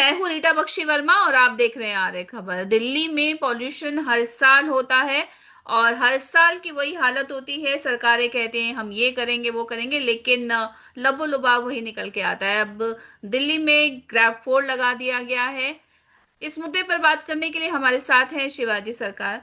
मैं हूँ रीटा बख्शी वर्मा और आप देख रहे हैं आर्य खबर। दिल्ली में पॉल्यूशन हर साल होता है और हर साल की वही हालत होती है। सरकारें कहते हैं हम ये करेंगे वो करेंगे, लेकिन लबो लुबाव वही निकल के आता है। अब दिल्ली में ग्रैब फोड़ लगा दिया गया है। इस मुद्दे पर बात करने के लिए हमारे साथ हैं शिवाजी सरकार।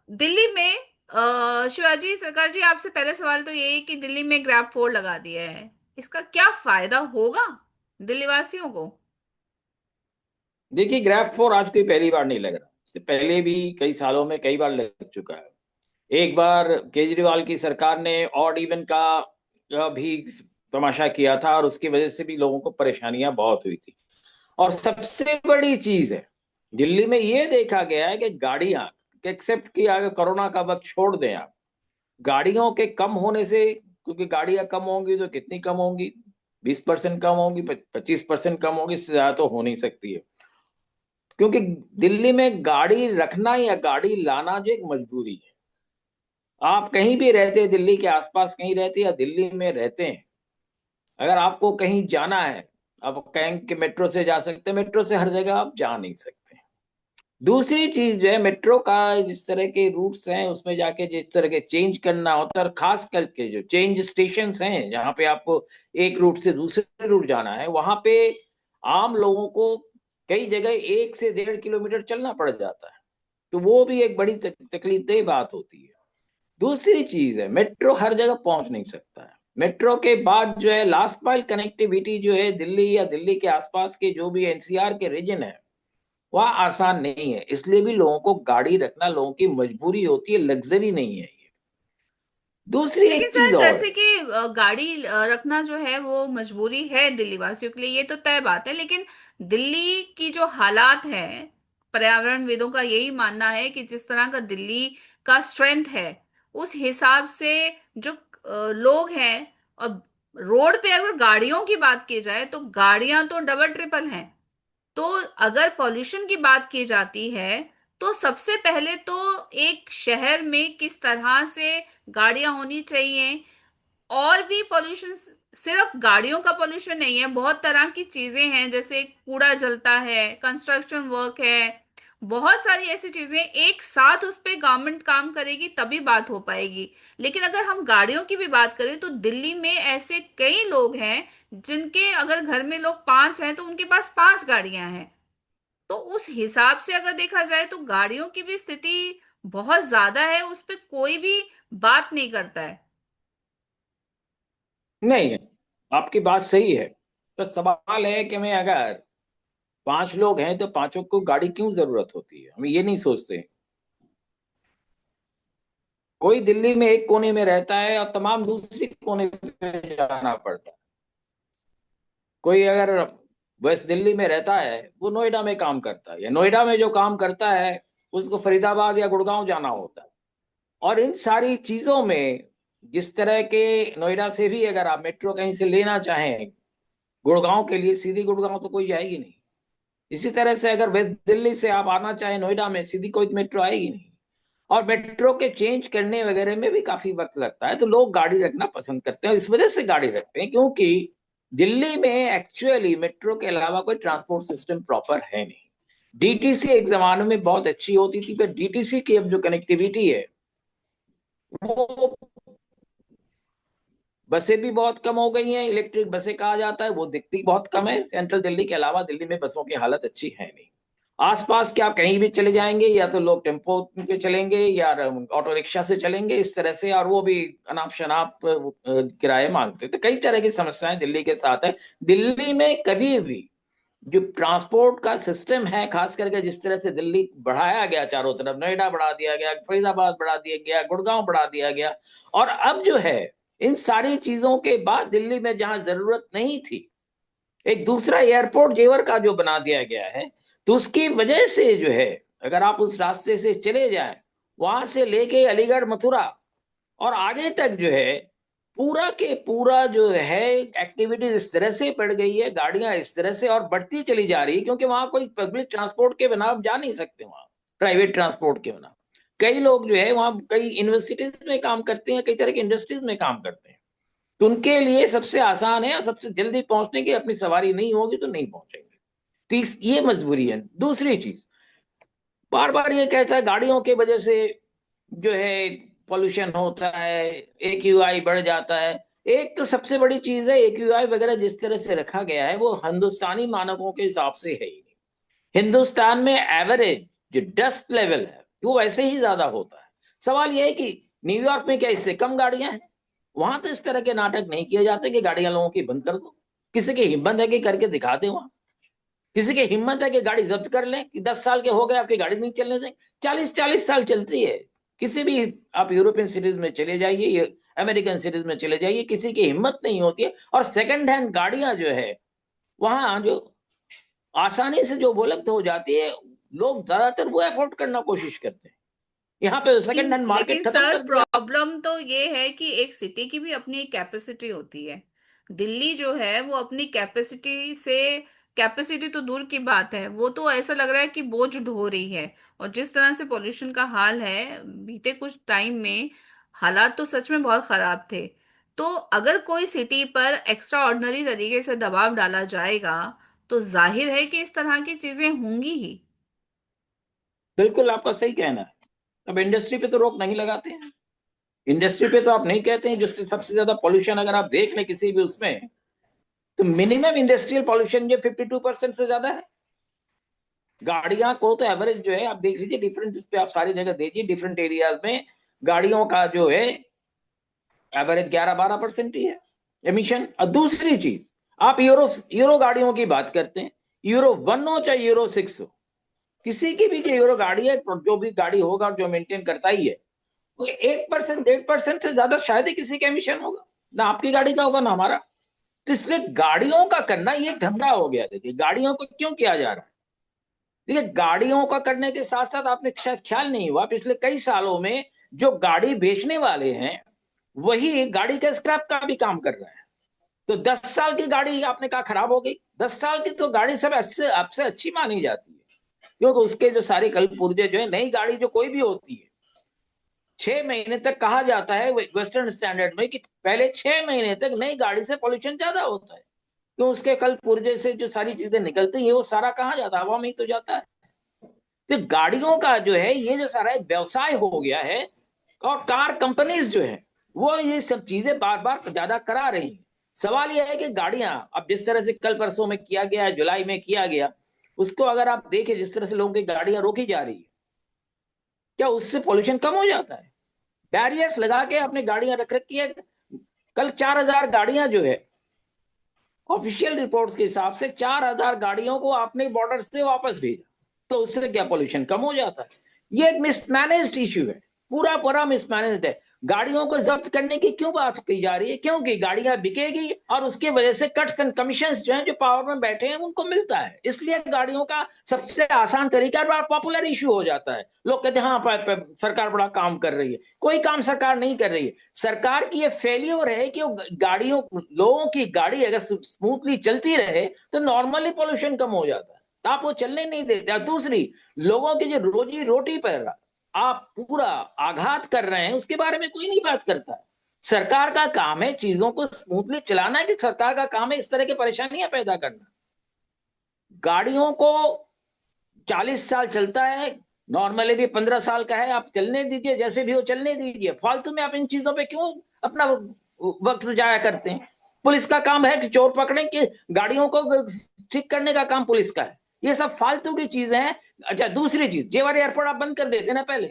दिल्ली में शिवाजी सरकार जी, आपसे पहले सवाल तो ये है कि दिल्ली में ग्रैब फोड़ लगा दिया है, इसका क्या फायदा होगा दिल्ली वासियों को? देखिए, ग्रैफ फोर आज कोई पहली बार नहीं लग रहा। इससे पहले भी कई सालों में कई बार लग चुका है। एक बार केजरीवाल की सरकार ने ऑड इवन का भी तमाशा किया था और उसकी वजह से भी लोगों को परेशानियां बहुत हुई थी। और सबसे बड़ी चीज है, दिल्ली में ये देखा गया है कि गाड़ियां, एक्सेप्ट कि अगर कोरोना का वक्त छोड़ दें आप, गाड़ियों के कम होने से, क्योंकि गाड़ियां कम होंगी तो कितनी कम होंगी, 20% कम होंगी, 25% कम होगी, इससे ज्यादा तो हो नहीं सकती है। क्योंकि दिल्ली में गाड़ी रखना या गाड़ी लाना जो एक मजबूरी है। आप कहीं भी रहते हैं, दिल्ली के आसपास कहीं रहते हैं या दिल्ली में रहते हैं, अगर आपको कहीं जाना है, आप कहें कि मेट्रो से जा सकते हैं, मेट्रो से हर जगह आप जा नहीं सकते। दूसरी चीज जो है, मेट्रो का जिस तरह के रूट्स हैं उसमें जाके जिस तरह के चेंज करना होता है, और खास करके जो चेंज स्टेशन हैं जहाँ पे आपको एक रूट से दूसरे रूट जाना है, वहां पे आम लोगों को कई जगह 1 से 1.5 किलोमीटर चलना पड़ जाता है। तो वो भी एक बड़ी तकलीफ दह बात होती है। दूसरी चीज है, मेट्रो हर जगह पहुंच नहीं सकता है। मेट्रो के बाद जो है लास्ट माइल कनेक्टिविटी जो है दिल्ली या दिल्ली के आसपास के जो भी एनसीआर के रीजन है, वह आसान नहीं है। इसलिए भी लोगों को गाड़ी रखना लोगों की मजबूरी होती है, लग्जरी नहीं है ये। दूसरी लेकिन एक चीज सर, और जैसे है। कि गाड़ी रखना जो है वो मजबूरी है दिल्ली वासियों के लिए, ये तो तय बात है। लेकिन दिल्ली की जो हालात है, पर्यावरण विदों का यही मानना है कि जिस तरह का दिल्ली का स्ट्रेंथ है, उस हिसाब से जो लोग हैं, और रोड पे अगर गाड़ियों की बात की जाए तो गाड़ियां तो डबल ट्रिपल हैं। तो अगर पॉल्यूशन की बात की जाती है, तो सबसे पहले तो एक शहर में किस तरह से गाड़ियां होनी चाहिए। और भी पॉल्यूशन, सिर्फ गाड़ियों का पॉल्यूशन नहीं है, बहुत तरह की चीजें हैं, जैसे कूड़ा जलता है, कंस्ट्रक्शन वर्क है, बहुत सारी ऐसी चीजें एक साथ उस पे गवर्नमेंट काम करेगी तभी बात हो पाएगी। लेकिन अगर हम गाड़ियों की भी बात करें तो दिल्ली में ऐसे कई लोग हैं जिनके अगर घर में लोग 5 हैं तो उनके पास 5 गाड़ियां हैं। तो उस हिसाब से अगर देखा जाए तो गाड़ियों की भी स्थिति बहुत ज्यादा है, उस पे कोई भी बात नहीं करता है। नहीं है, आपकी बात सही है। तो सवाल है कि मैं अगर 5 लोग हैं तो पांचों को गाड़ी क्यों जरूरत होती है, हम ये नहीं सोचते। कोई दिल्ली में एक कोने में रहता है और तमाम दूसरी कोने पे जाना पड़ता है। कोई अगर वेस्ट दिल्ली में रहता है, वो नोएडा में काम करता है, या नोएडा में जो काम करता है उसको फरीदाबाद या गुड़गांव जाना होता है। और इन सारी चीजों में, जिस तरह के नोएडा से भी अगर आप मेट्रो कहीं से लेना चाहें गुड़गांव के लिए, सीधी गुड़गांव तो कोई जाएगी नहीं। इसी तरह से अगर वेस्ट दिल्ली से आप आना चाहें नोएडा में, सीधी कोई मेट्रो आएगी नहीं। और मेट्रो के चेंज करने वगैरह में भी काफी वक्त लगता है। तो लोग गाड़ी रखना पसंद करते हैं, इस वजह से गाड़ी रखते हैं क्योंकि दिल्ली में एक्चुअली मेट्रो के अलावा कोई ट्रांसपोर्ट सिस्टम प्रॉपर है नहीं। डीटीसी एक जमाने में बहुत अच्छी होती थी, पर डीटीसी की अब जो कनेक्टिविटी है, वो बसें भी बहुत कम हो गई हैं। इलेक्ट्रिक बसें कहा जाता है, वो दिखती बहुत कम है। सेंट्रल दिल्ली के अलावा दिल्ली में बसों की हालत अच्छी है नहीं। आसपास के आप कहीं भी चले जाएंगे, या तो लोग टेम्पो पे चलेंगे या ऑटो रिक्शा से चलेंगे इस तरह से, और वो भी अनाप शनाप किराए मांगते हैं। तो कई तरह की समस्याएं दिल्ली के साथ है। दिल्ली में कभी भी जो ट्रांसपोर्ट का सिस्टम है, खास करके जिस तरह से दिल्ली बढ़ाया गया, चारों तरफ नोएडा बढ़ा दिया गया, फरीदाबाद बढ़ा दिया गया, गुड़गांव बढ़ा दिया गया, और अब जो है इन सारी चीजों के बाद दिल्ली में जहां जरूरत नहीं थी, एक दूसरा एयरपोर्ट जेवर का जो बना दिया गया है, तो उसकी वजह से जो है, अगर आप उस रास्ते से चले जाएं, वहां से लेके अलीगढ़ मथुरा और आगे तक जो है, पूरा के पूरा जो है एक्टिविटीज इस तरह से बढ़ गई है, गाड़ियां इस तरह से और बढ़ती चली जा रही है, क्योंकि वहां कोई पब्लिक ट्रांसपोर्ट के बिना आप जा नहीं सकते, वहां प्राइवेट ट्रांसपोर्ट के बिना। कई लोग जो है वहां कई यूनिवर्सिटीज में काम करते हैं, कई तरह की इंडस्ट्रीज में काम करते हैं। तो उनके लिए सबसे आसान है और सबसे जल्दी पहुंचने की, अपनी सवारी नहीं होगी तो नहीं पहुंचेंगे। ये मजबूरी है। दूसरी चीज, बार बार ये कहता है गाड़ियों की वजह से जो है पोल्यूशन होता है, एक्यूआई बढ़ जाता है। एक तो सबसे बड़ी चीज है, एक्यूआई वगैरह जिस तरह से रखा गया है वो हिंदुस्तानी मानकों के हिसाब से है ही नहीं। हिंदुस्तान में एवरेज जो डस्ट लेवल है वो वैसे ही ज्यादा होता है। सवाल यह है कि न्यूयॉर्क में क्या इससे कम गाड़ियां हैं? वहां तो इस तरह के नाटक नहीं किए जाते कि गाड़ियां लोगों की बंद कर दो। किसी की हिम्मत है कि करके दिखा दे वहां? किसी की हिम्मत है कि गाड़ी जब्त कर लें कि 10 साल के हो गए आपकी गाड़ी नहीं चलने दें? 40-40 साल चलती है। किसी भी आप यूरोपियन सिटीज में चले जाइए, ये अमेरिकन सिटीज में चले जाइए, किसी की हिम्मत नहीं होती है। और सेकंड हैंड गाड़ियां जो है वहां जो आसानी से जो उपलब्ध हो जाती है, लोग ज्यादातर वो अफोर्ड करना कोशिश करते हैं। यहाँ पे सेकंड हैंड लेकिन मार्केट खत्म सर कर दिया। प्रॉब्लम तो ये है कि एक सिटी की भी अपनी एक कैपेसिटी होती है। दिल्ली जो है वो अपनी कैपेसिटी से, कैपेसिटी तो दूर की बात है, वो तो ऐसा लग रहा है कि बोझ ढो रही है। और जिस तरह से पोल्यूशन का हाल है बीते कुछ टाइम में, हालात तो सच में बहुत खराब थे। तो अगर कोई सिटी पर एक्स्ट्रा ऑर्डिनरी तरीके से दबाव डाला जाएगा तो जाहिर है कि इस तरह की चीजें होंगी ही। बिल्कुल आपका सही कहना है। अब इंडस्ट्री पे तो रोक नहीं लगाते हैं। इंडस्ट्री पे तो आप नहीं कहते हैं जिससे सबसे ज्यादा पोल्यूशन अगर आप देख लें किसी भी उसमें, तो मिनिमम इंडस्ट्रियल पोल्यूशन जो 52% से ज्यादा है। गाड़ियां को तो एवरेज जो है आप देख लीजिए, डिफरेंट उस पे आप सारी जगह देखिए, डिफरेंट एरियाज में गाड़ियों का जो है एवरेज 11-12% ही है एमिशन। और दूसरी चीज, आप यूरो यूरो गाड़ियों की बात करते हैं, यूरो 1 हो चाहे यूरो 6 हो, किसी की भी जो यूरो गाड़ी है, जो भी गाड़ी होगा जो मेंटेन करता ही है, वो 1%, 1.5% से ज्यादा शायद ही किसी का एमिशन होगा। ना आपकी गाड़ी का होगा ना हमारा। तो इसलिए गाड़ियों का करना ये एक धंधा हो गया। देखिए गाड़ियों को क्यों किया जा रहा है। देखिए गाड़ियों का करने के साथ साथ आपने शायद ख्याल नहीं हुआ, पिछले कई सालों में जो गाड़ी बेचने वाले हैं वही गाड़ी के स्क्रैप का भी काम कर रहे हैं। तो 10 साल की गाड़ी आपने कहा खराब हो गई, 10 साल की तो गाड़ी सब अच्छे आपसे अच्छी मानी जाती है, क्योंकि उसके जो सारे कल पुर्जे जो है, नई गाड़ी जो कोई भी होती है 6 महीने तक कहा जाता है वेस्टर्न स्टैंडर्ड में कि पहले 6 महीने तक नई गाड़ी से पोल्यूशन ज्यादा होता है। क्यों? उसके कल पुर्जे से जो सारी चीजें निकलती है वो सारा कहाँ जाता है? हवा में ही तो जाता है। तो गाड़ियों का जो है ये जो सारा एक व्यवसाय हो गया है। और कार कंपनीज जो है वो ये सब चीजें बार बार ज्यादा करा रही हैं। सवाल यह है कि गाड़ियां अब जिस तरह से कल परसों में किया गया है, जुलाई में किया गया, उसको अगर आप देखें जिस तरह से लोगों की गाड़ियां रोकी जा रही है, क्या उससे पोल्यूशन कम हो जाता है? बैरियर्स लगा के आपने गाड़ियां रख रखी है। कल 4,000 गाड़ियां जो है ऑफिशियल रिपोर्ट्स के हिसाब से 4,000 गाड़ियों को आपने बॉर्डर से वापस भेजा, तो उससे क्या पोल्यूशन कम हो जाता है? ये एक मिसमैनेज्ड इश्यू है, पूरा पूरा मिसमैनेज्ड है। गाड़ियों को जब्त करने की क्यों बात की जा रही है? क्योंकि गाड़ियां बिकेगी और उसकी वजह से कट्स एंड कमीशन जो है, जो पावर में बैठे हैं उनको मिलता है, इसलिए गाड़ियों का सबसे आसान तरीका और पॉपुलर इश्यू हो जाता है। लोग कहते हैं हाँ सरकार बड़ा काम कर रही है। कोई काम सरकार नहीं कर रही है। सरकार की ये फेलियर है कि वो गाड़ियों, लोगों की गाड़ी अगर स्मूथली चलती रहे तो नॉर्मली पोल्यूशन कम हो जाता है। तो आप वो चलने नहीं देते। दूसरी, लोगों की जो रोजी रोटी पर आप पूरा आघात कर रहे हैं उसके बारे में कोई नहीं बात करता। सरकार का काम है चीजों को स्मूथली चलाना, कि सरकार का काम है इस तरह की परेशानियां पैदा करना। गाड़ियों को 40 साल चलता है, नॉर्मली भी 15 साल का है, आप चलने दीजिए, जैसे भी हो चलने दीजिए। फालतू में आप इन चीजों पे क्यों अपना वक्त जाया करते हैं? पुलिस का काम है कि चोर पकड़े, कि गाड़ियों को ठीक करने का काम पुलिस का है? ये सब फालतू की चीजें हैं। अच्छा दूसरी चीज, जेवर एयरपोर्ट आप बंद कर देते ना पहले।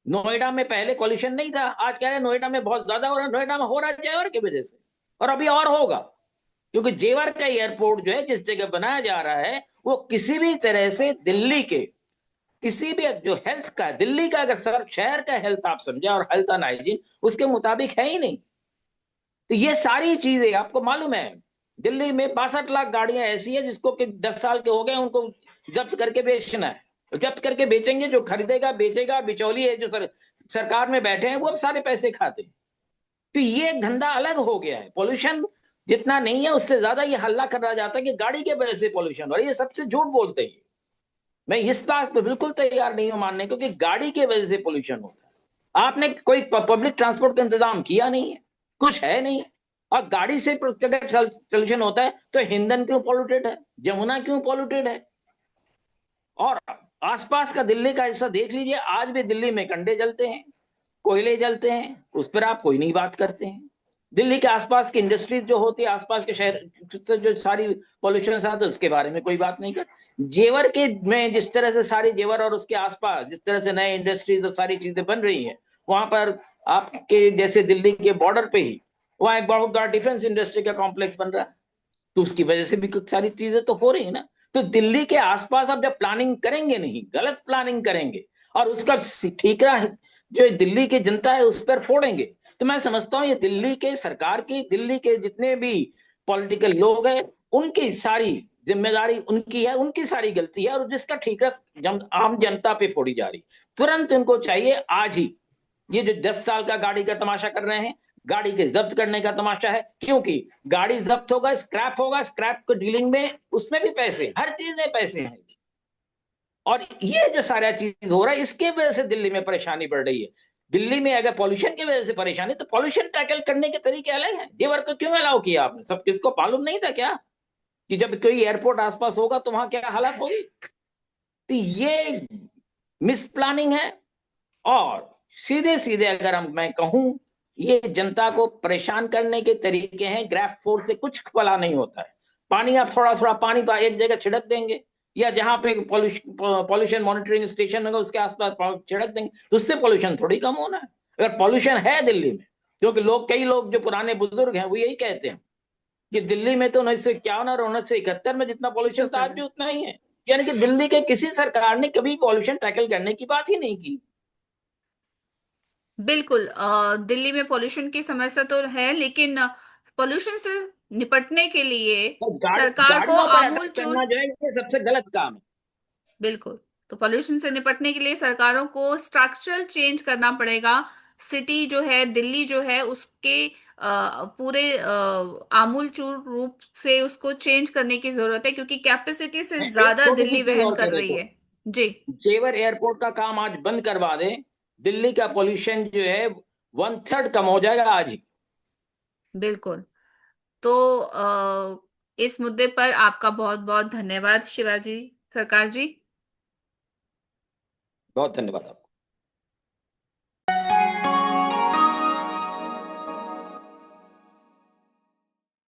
नोएडा में पहले पॉल्यूशन नहीं था, आज क्या है नोएडा में बहुत ज्यादा हो रहा है। नोएडा में हो रहा है जेवर की वजह से, और अभी और होगा, क्योंकि जेवर का एयरपोर्ट जो है जिस जगह बनाया जा रहा है वो किसी भी तरह से दिल्ली के किसी भी जो हेल्थ का, दिल्ली का अगर शहर का हेल्थ आप समझे और हेल्थ एंड हाइजीन उसके मुताबिक है ही नहीं। तो ये सारी चीजें आपको मालूम है, दिल्ली में 62 लाख गाड़ियां ऐसी है जिसको कि 10 साल के हो गए उनको जब्त करके बेचना है। तो जब्त करके बेचेंगे, जो खरीदेगा बेचेगा, बिचौली है जो सरकार में बैठे हैं वो अब सारे पैसे खाते हैं। तो ये एक धंधा अलग हो गया है। पोल्यूशन जितना नहीं है उससे ज्यादा ये हल्ला करा जाता है कि गाड़ी के वजह से पोल्यूशन, और ये सबसे झूठ बोलते हैं। मैं इस बात पे बिल्कुल तैयार नहीं हूं मानने, क्योंकि गाड़ी की वजह से पोल्यूशन होता है। आपने कोई पब्लिक ट्रांसपोर्ट का इंतजाम किया नहीं है, कुछ है नहीं, और गाड़ी से पोल्यूशन होता है तो हिंदन क्यों पॉल्यूटेड है, जमुना क्यों पॉल्यूटेड है? और आसपास का दिल्ली का हिस्सा देख लीजिए, आज भी दिल्ली में कंडे जलते हैं, कोयले जलते हैं, उस पर आप कोई नहीं बात करते हैं। दिल्ली के आसपास की इंडस्ट्रीज जो होती है, आसपास के शहर से जो सारी पॉल्यूशन आते हैं, उसके बारे में कोई बात नहीं करते। जेवर के में जिस तरह से सारी जेवर और उसके आसपास जिस तरह से नए इंडस्ट्रीज और सारी चीजें बन रही हैं, वहां पर आपके जैसे दिल्ली के बॉर्डर पे ही वहां एक बहुत बड़ा डिफेंस इंडस्ट्री का कॉम्प्लेक्स बन रहा है, तो उसकी वजह से भी कुछ सारी चीजें तो हो रही है ना। तो दिल्ली के आसपास आप जब प्लानिंग करेंगे नहीं, गलत प्लानिंग करेंगे और उसका ठीकरा जो दिल्ली की जनता है उस पर फोड़ेंगे, तो मैं समझता हूँ ये दिल्ली के सरकार की, दिल्ली के जितने भी पॉलिटिकल लोग हैं, उनकी सारी जिम्मेदारी उनकी है, उनकी सारी गलती है, और जिसका ठीकरा आम जनता पे फोड़ी जा रही। तुरंत इनको चाहिए आज ही, ये जो 10 साल का गाड़ी का तमाशा कर रहे हैं, गाड़ी के जब्त करने का तमाशा है, क्योंकि गाड़ी जब्त होगा, स्क्रैप को डीलिंग में उसमें भी पैसे, हर चीज में पैसे हैं। और ये जो सारा चीज हो रहा है, इसके वजह से दिल्ली में परेशानी बढ़ रही है। दिल्ली में अगर पॉल्यूशन की वजह से परेशानी, तो पॉल्यूशन टैकल करने के तरीके अलग हैं। ये वर्क क्यों अलाउ किया आपने? सब किसको मालूम नहीं था क्या कि जब कोई एयरपोर्ट आसपास होगा तो वहां क्या हालत होगी? तो ये मिस प्लानिंग है। और सीधे सीधे अगर मैं कहूं, ये जनता को परेशान करने के तरीके हैं। ग्रेफ फोर्स से कुछ भला नहीं होता है। पानी आप थोड़ा थोड़ा पानी एक जगह छिड़क देंगे, या जहां पे पॉल्यूशन मॉनिटरिंग स्टेशन होगा उसके आसपास छिड़क देंगे, तो उससे पॉल्यूशन थोड़ी कम होना है। अगर पॉल्यूशन है दिल्ली में, क्योंकि कई लोग जो पुराने बुजुर्ग हैं वो यही कहते हैं कि दिल्ली में तो 1951 और 1971 में जितना पॉल्यूशन था आज भी उतना ही है। यानी कि दिल्ली के किसी सरकार ने कभी पॉल्यूशन टैकल करने की बात ही नहीं की। बिल्कुल, दिल्ली में पोल्यूशन की समस्या तो है, लेकिन पोल्यूशन से निपटने के लिए तो सरकार को गाड़ियों पर आमूल अटैक चूल करना जो है ये सबसे गलत काम है। बिल्कुल, तो पोल्यूशन से निपटने के लिए सरकारों को स्ट्रक्चरल चेंज करना पड़ेगा। सिटी जो है, दिल्ली जो है, उसके पूरे आमूल चूल रूप से उसको चेंज करने की जरूरत है, क्योंकि कैपेसिटी से मैं एक ज्यादा छोटी सी दिल्ली चीज वहन और कर कह रही देखो, है। जी। जेवर एयरपोर्ट का काम आज बंद करवा दे, दिल्ली का पोल्यूशन जो है 1/3 कम हो जाएगा आज ही। बिल्कुल। तो इस मुद्दे पर आपका बहुत बहुत धन्यवाद शिवाजी सरकार जी। बहुत धन्यवाद आपका।